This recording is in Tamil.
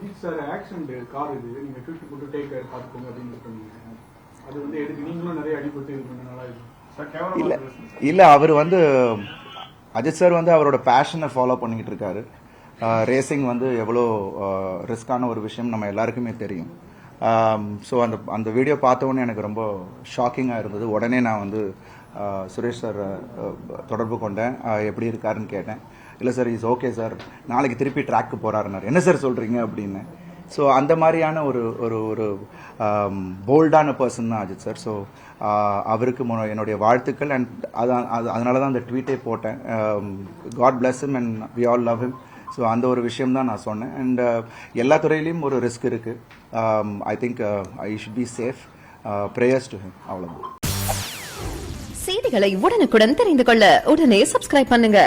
அஜித் சார் ஆக்சிடென்ட் கார் இது நீங்க தூக்கி போட்டு டேக் கேர் பார்த்துக்கோங்க அப்படின்னு சொன்னீங்க. அது வந்து எடுத்து நீங்களும் நிறைய அடிபட்டு இது பண்ணனால இல்ல அவர் வந்து அஜித் சார் வந்து அவரோட பேஷனை ஃபாலோ பண்ணிக்கிட்டு இருக்காரு. ரேசிங் வந்து எவ்வளோ ரிஸ்கான ஒரு விஷயம் நம்ம எல்லாருக்குமே தெரியும். ஸோ அந்த வீடியோ பார்த்தோன்னே எனக்கு ரொம்ப ஷாக்கிங்காக இருந்தது. உடனே நான் வந்து சுரேஷ் சார் தொடர்பு கொண்டேன். எப்படி இருக்காருன்னு கேட்டேன். இல்லை சார் இஸ் ஓகே சார், நாளைக்கு திருப்பி ட்ராக்கு போகிறாருன்னாரு. என்ன சார் சொல்கிறீங்க அப்படின்னு. ஸோ அந்த மாதிரியான ஒரு ஒரு ஒரு போல்டான பர்சன் தான் அஜித் சார். ஸோ அவருக்கு என்னுடைய வாழ்த்துக்கள். அண்ட் அதனால தான் அந்த ட்வீட்டே போட்டேன். God bless him and we all love him. So அந்த ஒரு விஷயம் தான் நான் சொன்னேன். அண்ட் எல்லா துறையிலையும் ஒரு ரிஸ்க் இருக்குது. I think I should be safe. Prayers to him. அவ்வளோதான். செய்திகளை உடனுக்குடன் தெரிந்து கொள்ள உடனே சப்ஸ்கிரைப் பண்ணுங்க.